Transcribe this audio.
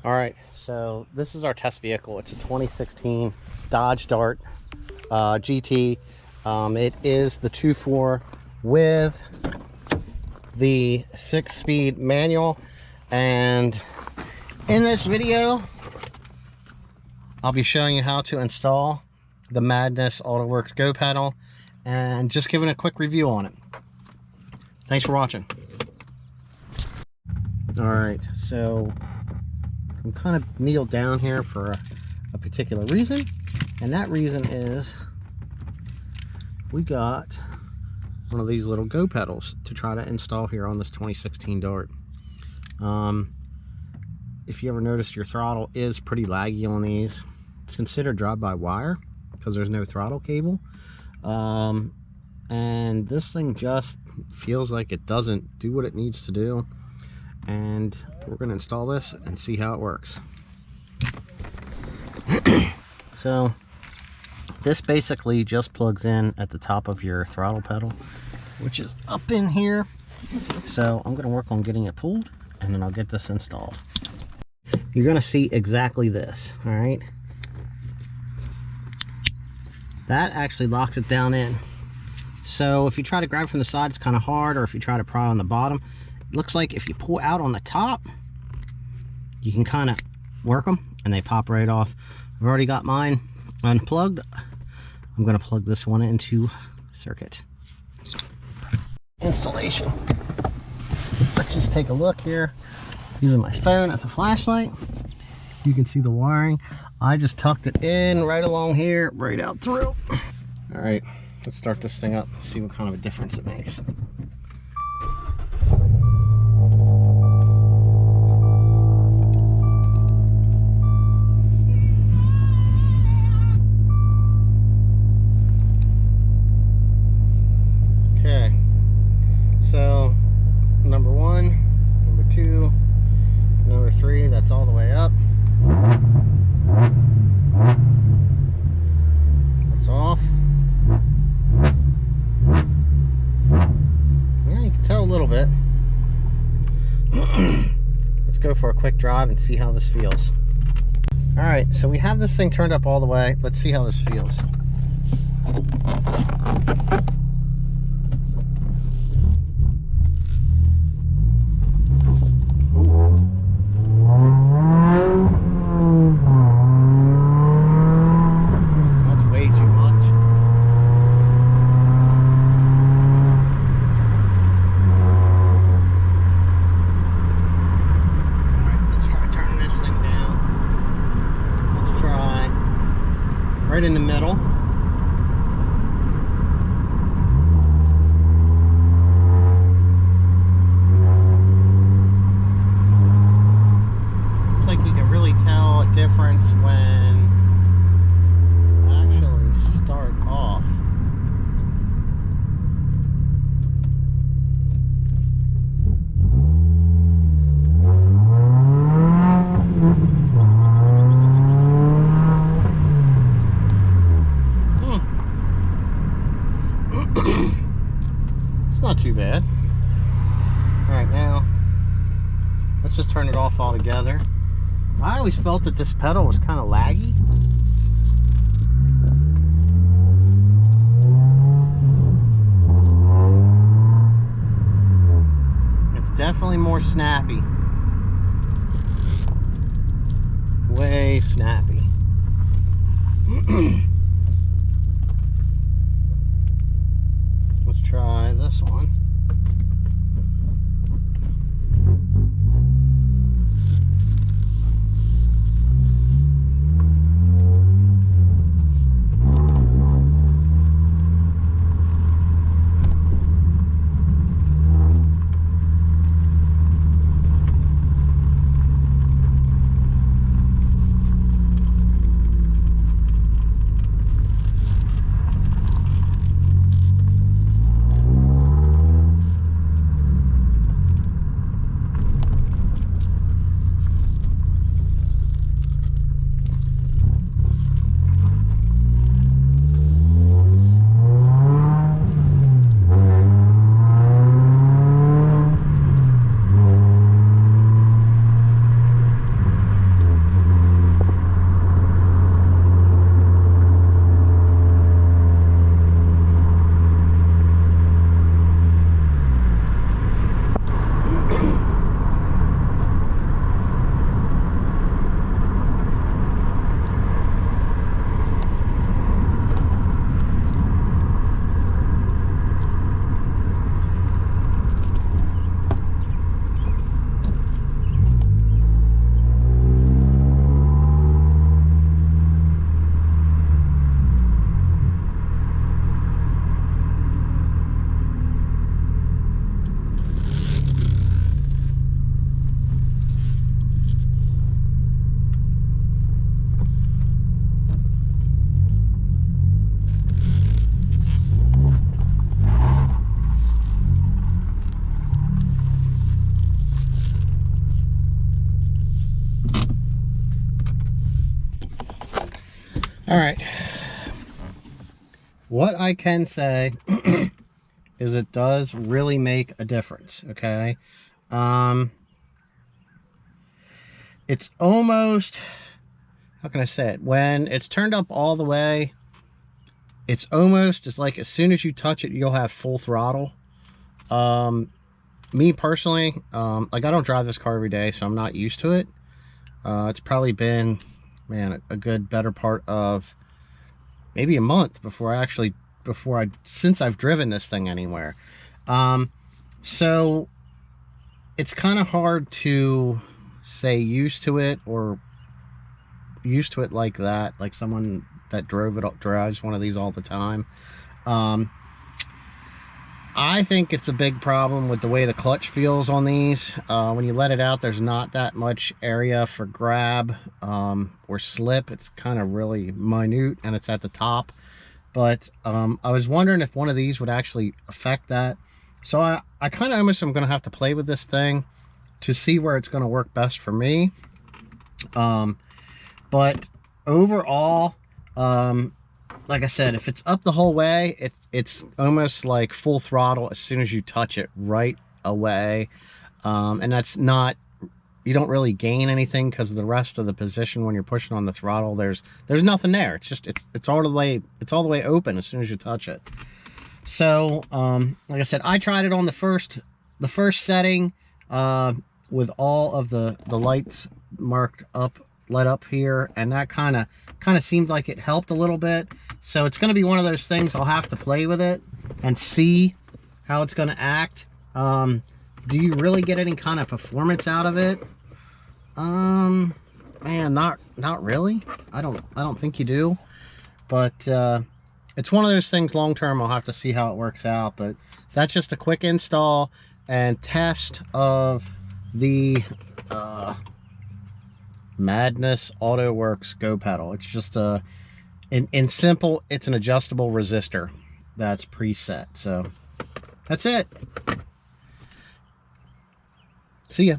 All right, so this is our test vehicle. It's a 2016 Dodge Dart GT. It is the 2.4 with the 6-speed manual. And in this video, I'll be showing you how to install the Madness AutoWorks Go pedal and just giving a quick review on it. Thanks for watching. All right, so I'm kind of kneeled down here for a particular reason, and that reason is we got one of these little Go pedals to try to install here on this 2016 Dart. If you ever noticed, your throttle is pretty laggy on these. It's considered drive-by-wire because there's no throttle cable, and this thing just feels like it doesn't do what it needs to do. And we're going to install this and see how it works. So this basically just plugs in at the top of your throttle pedal, which is up in here. So I'm going to work on getting it pulled, and then I'll get this installed. You're going to see exactly this. All right, that actually locks it down in. So if you try to grab from the side, it's kind of hard, or if you try to pry on the bottom, looks like if you pull out on the top, you can kind of work them and they pop right off. I've already got mine unplugged. I'm going to plug this one into circuit. Installation. Let's just take a look here. Using my phone as a flashlight. You can see the wiring. I just tucked it in right along here, right out through. All right, let's start this thing up, see what kind of a difference it makes. So number 1, number 2, number 3, that's all the way up. That's off. Yeah, you can tell a little bit. Let's go for a quick drive and see how this feels. All right, so we have this thing turned up all the way. Let's see how this feels. Right in the middle. Seems like you can really tell a difference when I actually start off. It's not too bad. Alright, now let's just turn it off altogether. I always felt that this pedal was kind of laggy. It's definitely more snappy. Way snappy. Let's try this one. All right. What I can say is it does really make a difference, okay? It's almost, how can I say it? When it's turned up all the way, it's almost just like as soon as you touch it, you'll have full throttle. Me personally, like I don't drive this car every day, so I'm not used to it. It's probably been, man, a good better part of maybe a month since I've driven this thing anywhere. So it's kind of hard to say used to it or used to it like that, like someone that drives one of these all the time. I think it's a big problem with the way the clutch feels on these. When you let it out, there's not that much area for grab or slip. It's kind of really minute, and it's at the top. But I was wondering if one of these would actually affect that. So I kind of almost am going to have to play with this thing to see where it's going to work best for me. But overall, like I said, if it's up the whole way, it's almost like full throttle as soon as you touch it right away. And that's not, you don't really gain anything because of the rest of the position when you're pushing on the throttle. There's nothing there. It's just it's all the way open as soon as you touch it. So like I said, I tried it on the first setting with all of the lights lit up here, and that kind of seemed like it helped a little bit. So it's going to be one of those things I'll have to play with it and see how it's going to act. Do you really get any kind of performance out of it? Man, not really. I don't think you do. But it's one of those things long term I'll have to see how it works out. But that's just a quick install and test of the Madness Auto Works Go pedal. It's just in simple, it's an adjustable resistor that's preset. So that's it. See ya.